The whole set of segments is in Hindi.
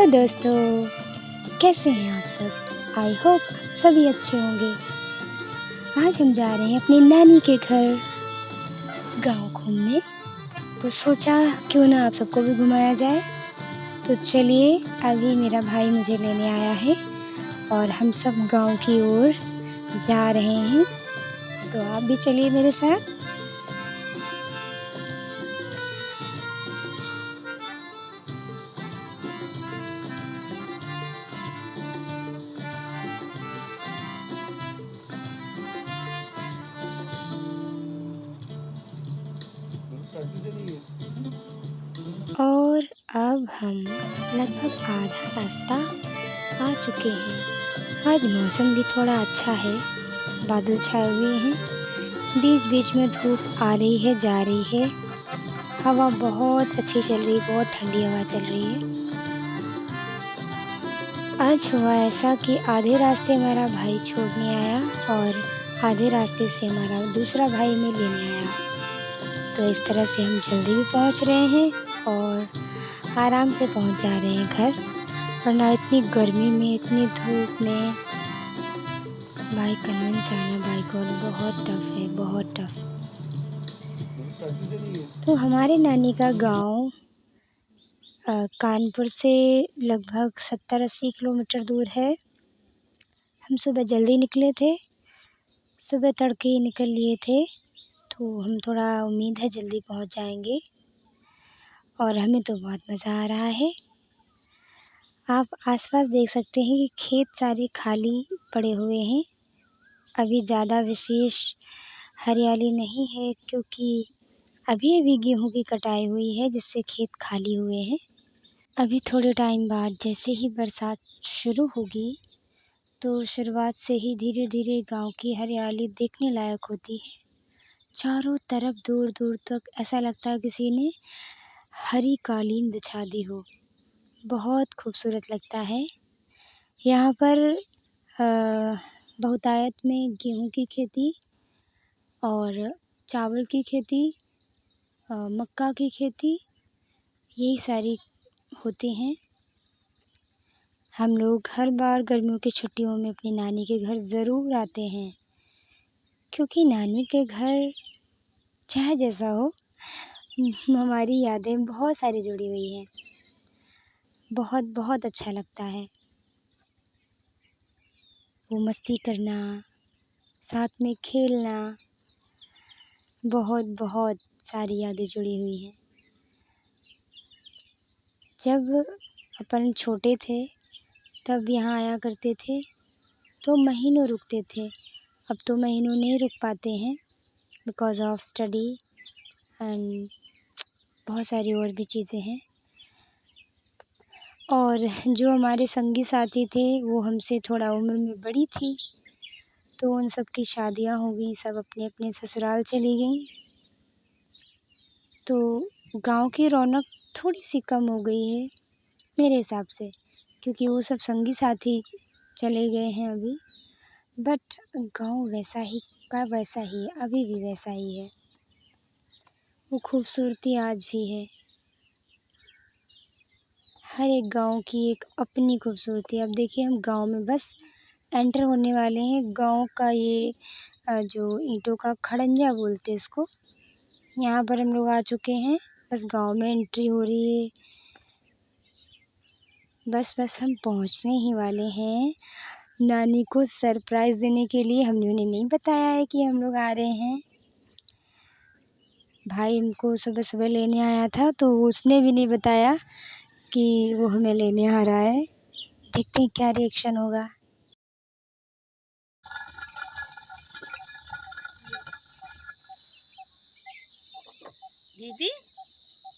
दोस्तों, कैसे हैं आप सब? आई होप सभी अच्छे होंगे। आज हम जा रहे हैं अपनी नानी के घर गाँव घूमने, तो सोचा क्यों ना आप सबको भी घुमाया जाए। तो चलिए, अभी मेरा भाई मुझे लेने आया है और हम सब गाँव की ओर जा रहे हैं। तो आप भी चलिए मेरे साथ। और अब हम लगभग आधा रास्ता आ चुके हैं। आज मौसम भी थोड़ा अच्छा है, बादल छाए हुए हैं, बीच बीच में धूप आ रही है जा रही है, हवा बहुत अच्छी चल रही है, बहुत ठंडी हवा चल रही है। आज हुआ ऐसा कि आधे रास्ते हमारा भाई छोड़ने आया और आधे रास्ते से हमारा दूसरा भाई हमें लेने आया। तो इस तरह से हम जल्दी भी पहुंच रहे हैं और आराम से पहुंच जा रहे हैं घर, वरना इतनी गर्मी में इतनी धूप में बाइक कन्विंस आना बाइक और बहुत टफ है, बहुत टफ। तो हमारे नानी का गांव कानपुर से लगभग 70-80 किलोमीटर दूर है। हम सुबह जल्दी निकले थे, सुबह तड़के ही निकल लिए थे, तो हम थोड़ा उम्मीद है जल्दी पहुंच जाएंगे और हमें तो बहुत मज़ा आ रहा है। आप आसपास देख सकते हैं कि खेत सारे खाली पड़े हुए हैं। अभी ज़्यादा विशेष हरियाली नहीं है क्योंकि अभी गेहूं की कटाई हुई है, जिससे खेत खाली हुए हैं। अभी थोड़े टाइम बाद जैसे ही बरसात शुरू होगी तो शुरुआत से ही धीरे धीरे गांव की हरियाली देखने लायक होती है। चारों तरफ दूर दूर तक ऐसा लगता है किसी ने हरी कालीन बिछा दी हो। बहुत खूबसूरत लगता है। यहाँ पर बहुतायत में गेहूं की खेती और चावल की खेती, मक्का की खेती, यही सारी होते हैं। हम लोग हर बार गर्मियों की छुट्टियों में अपनी नानी के घर ज़रूर आते हैं, क्योंकि नानी के घर चाहे जैसा हो, हमारी यादें बहुत सारी जुड़ी हुई हैं। बहुत बहुत अच्छा लगता है वो मस्ती करना, साथ में खेलना, बहुत बहुत सारी यादें जुड़ी हुई हैं। जब अपन छोटे थे तब यहाँ आया करते थे तो महीनों रुकते थे। अब तो महीनों नहीं रुक पाते हैं बिकॉज़ ऑफ स्टडी एंड बहुत सारी और भी चीज़ें हैं। और जो हमारे संगी साथी थे वो हमसे थोड़ा उम्र में बड़ी थी, तो उन सब की शादियाँ हो गई, सब अपने अपने ससुराल चली गईं। तो गांव की रौनक थोड़ी सी कम हो गई है मेरे हिसाब से, क्योंकि वो सब संगी साथी चले गए हैं अभी। बट गांव वैसा ही का वैसा ही है, अभी भी वैसा ही है। वो खूबसूरती आज भी है। हर एक गांव की एक अपनी खूबसूरती है। अब देखिए, हम गांव में बस एंटर होने वाले हैं। गांव का ये जो ईंटों का खड़ंजा बोलते हैं इसको, यहाँ पर हम लोग आ चुके हैं। बस गांव में एंट्री हो रही है। बस हम पहुंचने ही वाले हैं। नानी को सरप्राइज़ देने के लिए हमने उन्हें नहीं बताया है कि हम लोग आ रहे हैं। भाई हमको सुबह सुबह लेने आया था, तो उसने भी नहीं बताया कि वो हमें लेने आ रहा है। देखते हैं क्या रिएक्शन होगा। दीदी,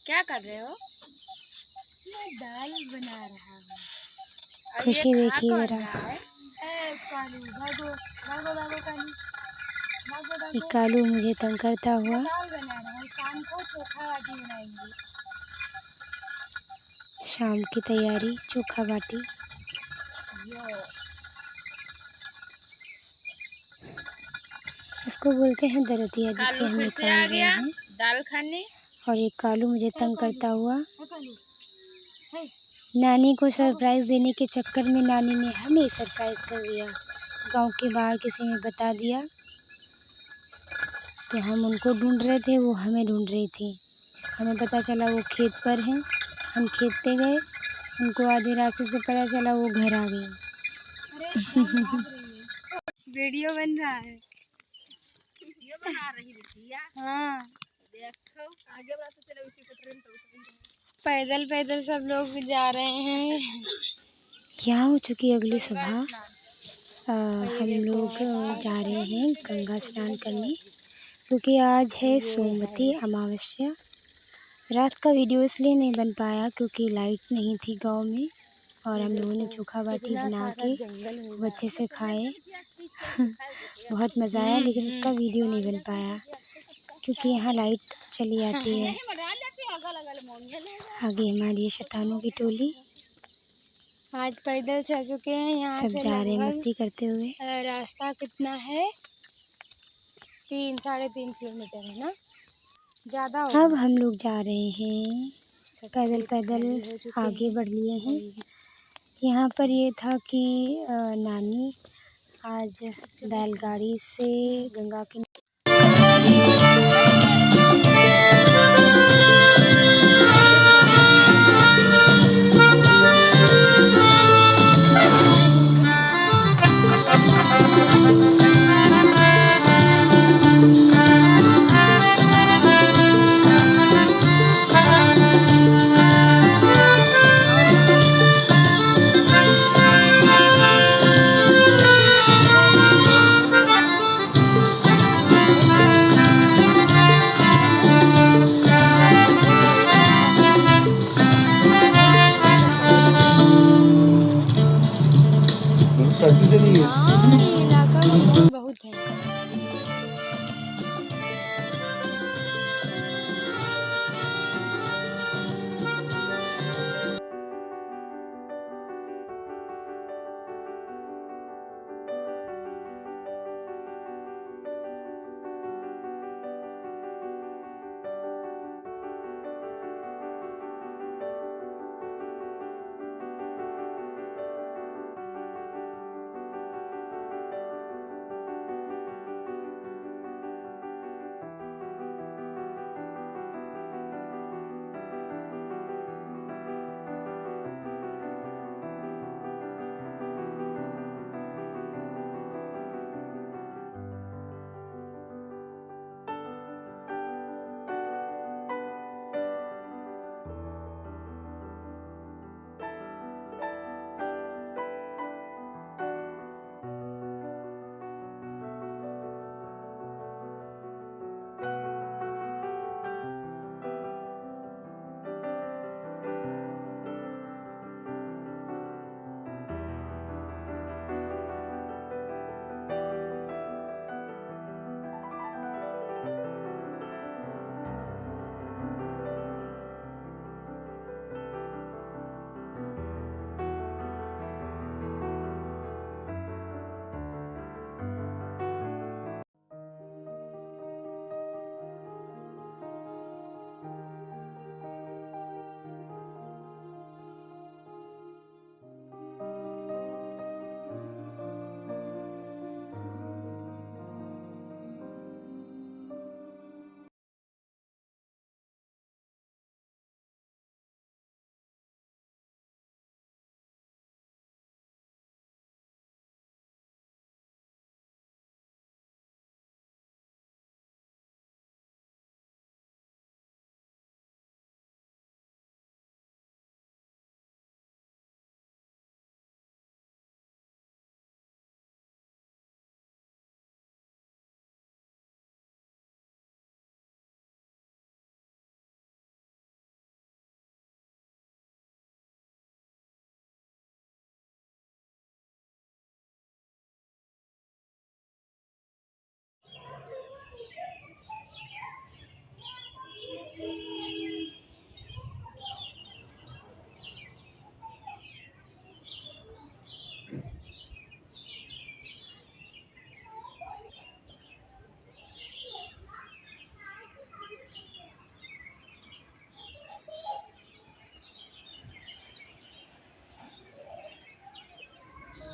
क्या कर रहे हो? मैं दाल बना रहा हूँ। खुशी देखिए जरा। कालू भागो भागो भागो कालू भागो भागो। कालू मुझे तंग करता हुआ। दाल बना रहा हूँ, शाम को चोखा बाटी बनाएंगे। शाम की तैयारी, चोखा बाटी। इसको बोलते हैं दरतिया, जिसे हम निकाल रहे हैं। दाल खाने। और ये कालू मुझे तंग करता हुआ। नानी को सरप्राइज़ देने के चक्कर में नानी ने हमें सरप्राइज़ कर दिया। गांव के बाहर किसी ने बता दिया, तो हम उनको ढूंढ रहे थे, वो हमें ढूंढ रही थी। हमें पता चला वो खेत पर हैं, हम खेत पे गए, उनको आधे रास्ते से पता चला वो घर आ गई। वीडियो बन रहा है। वीडियो बना रही है। हाँ देखो आगे बढ़ते चले, उसी को ट्रेन तो पैदल पैदल सब लोग जा रहे हैं। क्या हो चुकी अगली सुबह हम लोग जा रहे हैं गंगा स्नान करने, क्योंकि आज है सोमवती अमावस्या। रात का वीडियो इसलिए नहीं बन पाया क्योंकि लाइट नहीं थी गांव में, और हम लोगों ने चोखा बाटी बना के बच्चे से खाए। बहुत मज़ा आया, लेकिन उसका वीडियो नहीं बन पाया क्योंकि यहाँ लाइट चली आती है। आगे हमारी ये शैतानों की टोली आज पैदल चल चुके हैं, यहाँ सब जा रहे हैं मस्ती करते हुए। रास्ता कितना है? 3-3.5 किलोमीटर है ना, ज़्यादा। अब हम लोग जा रहे हैं पैदल पैदल, आगे बढ़ लिए हैं। यहाँ पर ये था कि नानी आज बैलगाड़ी से गंगा के इलाका में बहुत है।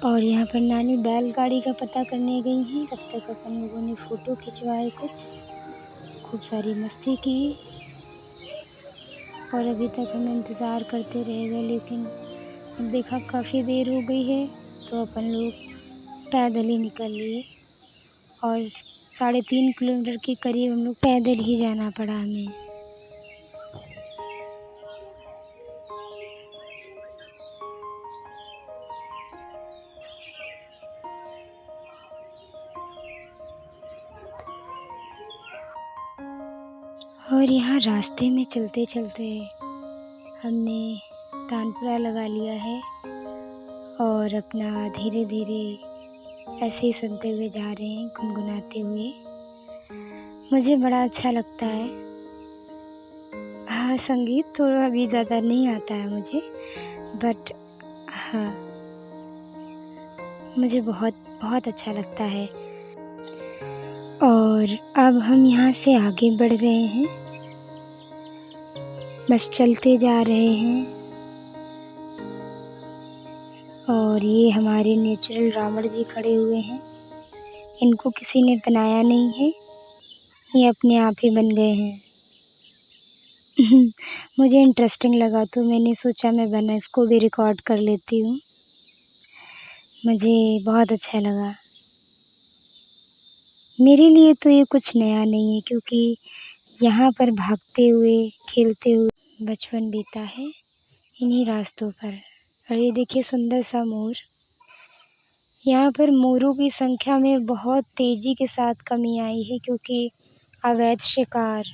और यहाँ पर नानी बैलगाड़ी का पता करने गई हैं। तब तक अपन लोगों ने फ़ोटो खिंचवाए, कुछ खूब सारी मस्ती की और अभी तक हम इंतज़ार करते रह गए। लेकिन अब देखा काफ़ी देर हो गई है तो अपन लोग पैदल ही निकल लिए और 3.5 किलोमीटर के करीब हम लोग पैदल ही जाना पड़ा हमें। और यहाँ रास्ते में चलते चलते हमने तानपुरा लगा लिया है और अपना धीरे धीरे ऐसे ही सुनते हुए जा रहे हैं, गुनगुनाते हुए। मुझे बड़ा अच्छा लगता है। हाँ, संगीत तो अभी ज़्यादा नहीं आता है मुझे, बट हाँ, मुझे बहुत बहुत अच्छा लगता है। और अब हम यहाँ से आगे बढ़ रहे हैं, बस चलते जा रहे हैं। और ये हमारे नेचुरल रावण जी खड़े हुए हैं। इनको किसी ने बनाया नहीं है, ये अपने आप ही बन गए हैं। मुझे इंटरेस्टिंग लगा तो मैंने सोचा मैं इसको भी रिकॉर्ड कर लेती हूँ। मुझे बहुत अच्छा लगा। मेरे लिए तो ये कुछ नया नहीं है, क्योंकि यहाँ पर भागते हुए खेलते हुए बचपन बीता है इन्हीं रास्तों पर। और ये देखिए सुंदर सा मोर। यहाँ पर मोरों की संख्या में बहुत तेज़ी के साथ कमी आई है, क्योंकि अवैध शिकार,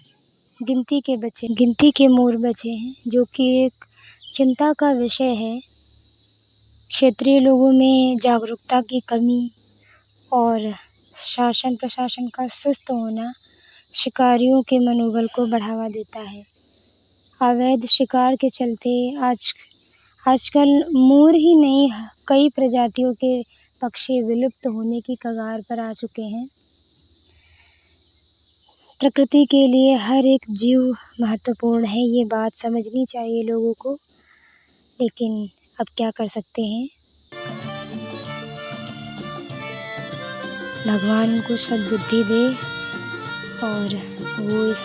गिनती के मोर बचे हैं, जो कि एक चिंता का विषय है। क्षेत्रीय लोगों में जागरूकता की कमी और शासन प्रशासन का सुस्त होना शिकारियों के मनोबल को बढ़ावा देता है। अवैध शिकार के चलते आजकल मोर ही नहीं, कई प्रजातियों के पक्षी विलुप्त होने की कगार पर आ चुके हैं। प्रकृति के लिए हर एक जीव महत्वपूर्ण है, ये बात समझनी चाहिए लोगों को। लेकिन अब क्या कर सकते हैं। भगवान उनको सद्बुद्धि दे और वो इस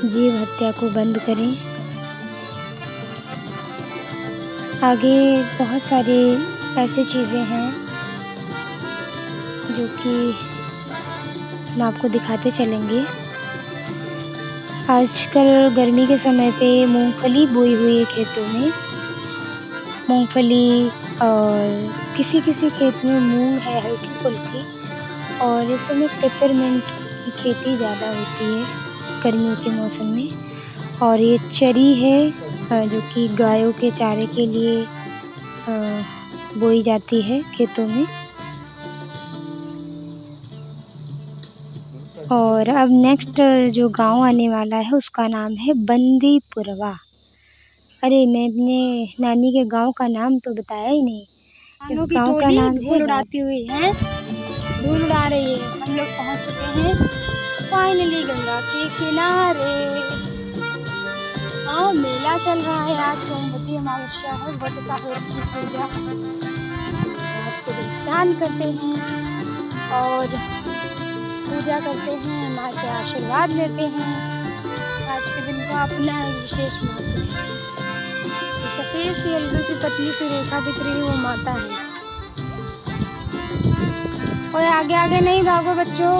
जीव हत्या को बंद करें। आगे बहुत सारी ऐसी चीज़ें हैं जो कि हम आपको दिखाते चलेंगे। आजकल गर्मी के समय पे मूंगफली बोई हुई है खेतों में। मूंगफली और किसी किसी खेत में मूंग है हल्की फुल्की। और इस समय पेपरमिंट की खेती ज़्यादा होती है गर्मियों के मौसम में। और ये चरी है जो कि गायों के चारे के लिए बोई जाती है खेतों में। और अब नेक्स्ट जो गांव आने वाला है उसका नाम है बंदीपुरवा। अरे, मैं अपने नानी के गांव का नाम तो बताया ही नहीं। इस गांव का नाम है उड़ाती हुई है, धूल उड़ा रही है। हम लोग पहुंच चुके हैं फाइनली गंगा के किनारे। हाँ, मेला चल रहा है। आज सोमवती अमावस्या है, वट सावित्री की पूजा रात को स्नान करते हैं और पूजा करते हैं, माँ से आशीर्वाद लेते हैं। आज के दिन का अपना एक विशेष महत्व है। सफेद सी हल्की सी पतली सी रेखा दिख रही है, वो माता है। और आगे आगे नहीं भागो बच्चों।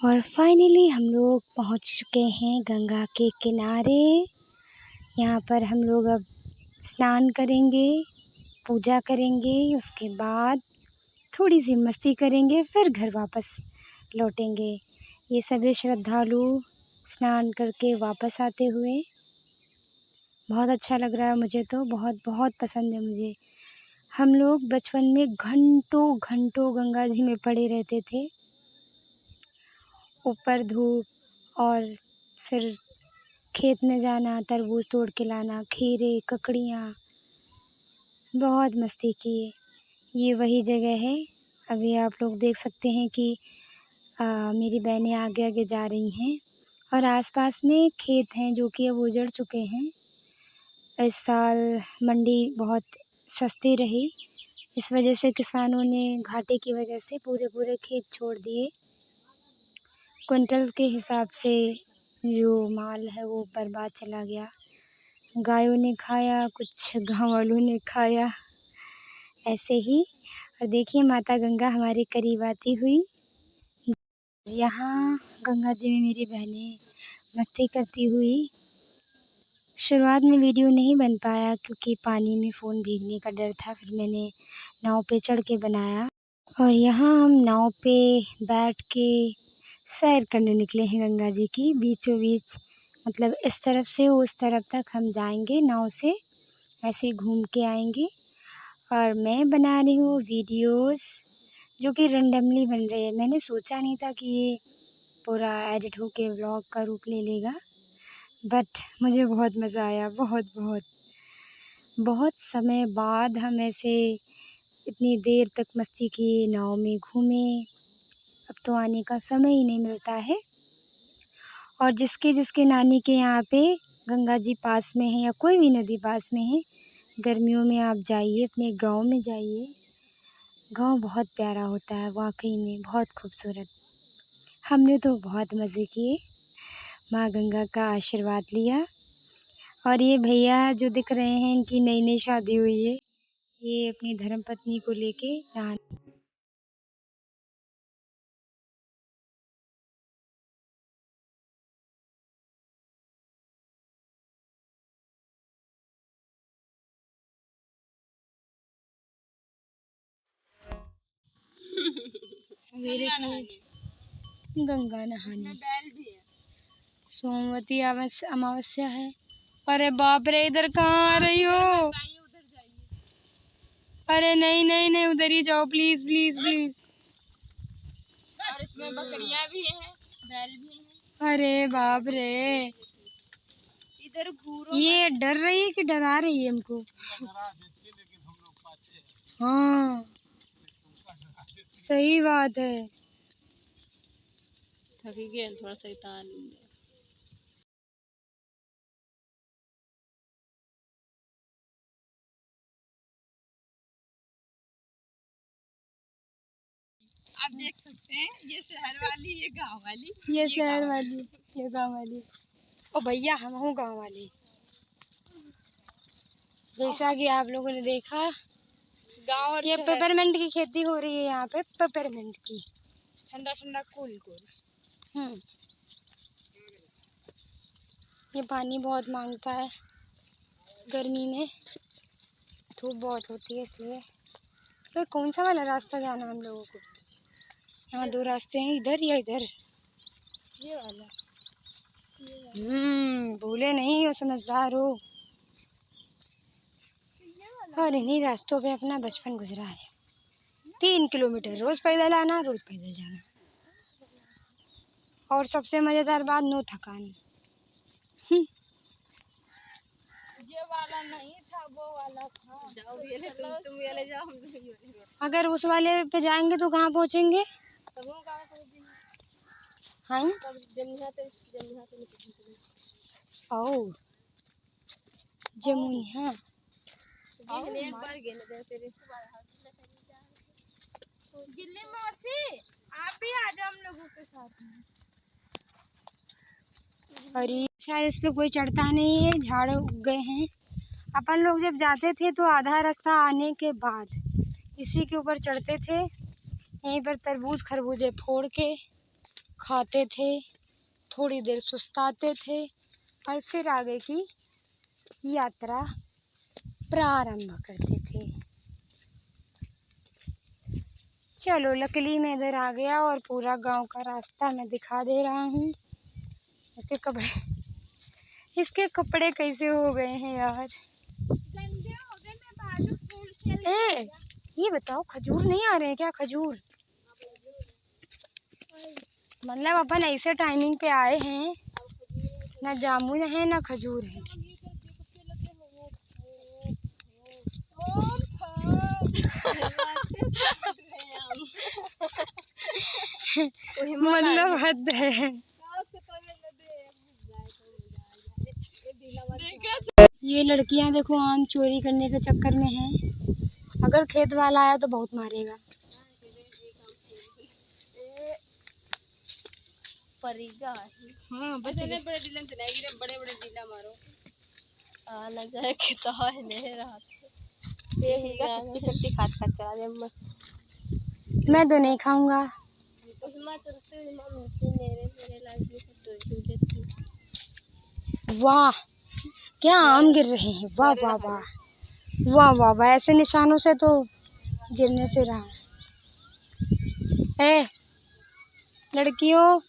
और फाइनली हम लोग पहुंच चुके हैं गंगा के किनारे। यहाँ पर हम लोग अब स्नान करेंगे, पूजा करेंगे, उसके बाद थोड़ी सी मस्ती करेंगे, फिर घर वापस लौटेंगे। ये सभी श्रद्धालु स्नान करके वापस आते हुए, बहुत अच्छा लग रहा है मुझे तो, बहुत बहुत पसंद है मुझे। हम लोग बचपन में घंटों घंटों गंगा जी में पड़े रहते थे, ऊपर धूप और फिर खेत में जाना, तरबूज तोड़ के लाना, खीरे, ककड़ियाँ, बहुत मस्ती किए। ये वही जगह है। अभी आप लोग देख सकते हैं कि मेरी बहनें आगे आगे जा रही हैं और आसपास में खेत हैं जो कि अब उजड़ चुके हैं। इस साल मंडी बहुत सस्ती रही, इस वजह से किसानों ने घाटे की वजह से पूरे खेत छोड़ दिए। क्विंटल के हिसाब से जो माल है वो बर्बाद चला गया। गायों ने खाया, कुछ गाँव वालों ने खाया, ऐसे ही। और देखिए माता गंगा हमारे करीब आती हुई। यहाँ गंगा जी में मेरी बहनें मस्ती करती हुई। शुरुआत में वीडियो नहीं बन पाया क्योंकि पानी में फ़ोन भीगने का डर था, फिर मैंने नाव पे चढ़ के बनाया। और यहाँ हम नाव पे बैठ के सैर करने निकले हैं गंगा जी की बीचों बीच, मतलब इस तरफ से उस तरफ तक हम जाएंगे नाव से, ऐसे घूम के आएंगे। और मैं बना रही हूँ वीडियोस जो कि रैंडमली बन रहे हैं। मैंने सोचा नहीं था कि ये पूरा एडिट होके व्लॉग का रूप ले लेगा, बट मुझे बहुत मज़ा आया, बहुत समय बाद हम ऐसे इतनी देर तक मस्ती किए, नाव में घूमे। अब तो आने का समय ही नहीं मिलता है। और जिसके जिसके नानी के यहाँ पे गंगा जी पास में है या कोई भी नदी पास में है, गर्मियों में आप जाइए, अपने गांव में जाइए। गांव बहुत प्यारा होता है, वाकई में बहुत खूबसूरत। हमने तो बहुत मज़े किए, माँ गंगा का आशीर्वाद लिया। और ये भैया जो दिख रहे हैं, इनकी नई नई शादी हुई है, ये अपनी धर्मपत्नी को लेके नहा। सवेरे गंगा नहाने सोमवती अमावस्या है। अरे बाप रे, इधर कहाँ आ रही हो? अरे नहीं नहीं नहीं, उधर ही जाओ प्लीज प्लीज प्लीज। और इसमें बकरियां भी हैं, बैल भी हैं। अरे बाप रे, इधर घूरो। ये डर रही है कि डरा रही है हमको? हाँ सही बात है। थकी गए थोड़ा सा तान। आप देख सकते हैं, ये शहर वाली, ये गांव वाली, ये शहर वाली, ये गांव वाली। ओ भैया, हम हूँ गांव वाली। जैसा कि आप लोगों ने देखा, गांव और ये पेपरमिंट की खेती हो रही है यहाँ पे, पेपरमिंट की। ठंडा ठंडा कूल कूल। ये पानी बहुत मांगता है गर्मी में, धूप बहुत होती है इसलिए। तो कौन सा वाला रास्ता जाना हम लोगों को? यहाँ दो रास्ते हैं, इधर या इधर। ये वाला। भूले नहीं हो, समझदार हो। और इन्हीं रास्तों पे अपना बचपन गुजरा है। 3 किलोमीटर रोज पैदल आना, रोज पैदल जाना। और सबसे मजेदार बात, नो थकान। ये वाला नहीं था, वो वाला था। जाओ ये ले, तुम ये ले जाओ, हम ये ले जाओ। अगर उस वाले पे जाएंगे तो कहाँ पहुँचेंगे? तब हम कहाँ पहुँचेंगे? हाँ तब जमुना ते निकलेंगे। ओ जमुनिया। एक बार गेले थे तेरे गिल्ली मौसी, आप भी आ जाओ हम लोगों के साथ में। अरे शायद इस पे कोई चढ़ता नहीं है, झाड़ उग गए हैं। अपन लोग जब जाते थे तो आधा रास्ता आने के बाद इसी के ऊपर चढ़ते थे, यहीं पर तरबूज खरबूजे फोड़ के खाते थे, थोड़ी देर सुस्ताते थे और फिर आगे की यात्रा प्रारंभ करते थे। चलो लकीली मैं इधर आ गया और पूरा गांव का रास्ता मैं दिखा दे रहा हूँ। इसके कपड़े कैसे हो गए हैं यार, गंदे हो गए। मैं बाजू फूल खेल ये बताओ खजूर नहीं आ रहे हैं क्या? खजूर मतलब अपन ऐसे टाइमिंग पे आए हैं, ना जामुन है ना खजूर है। मतलब हद है। ये लड़कियां देखो आम चोरी करने के चक्कर में हैं। अगर खेत वाला आया तो बहुत मारेगा। हाँ बड़े बड़े डीला मारो लगा के तो है नहीं रहा। ये हीगा कट्टी खात खात चला दे। मैं तो नहीं खाऊंगा। वाह क्या आम गिर रहे हैं, वाह वाह वाह वाह वाह वाह। ऐसे निशानों से तो गिरने से रहा है। लड़कियों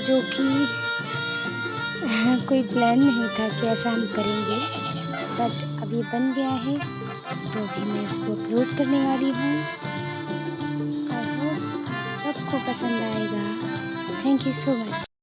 जो कि कोई प्लान नहीं था कि ऐसा हम करेंगे, बट अभी बन गया है तो अभी मैं इसको अपलोड करने वाली हूँ। आई होप सबको पसंद आएगा। Thank you so much.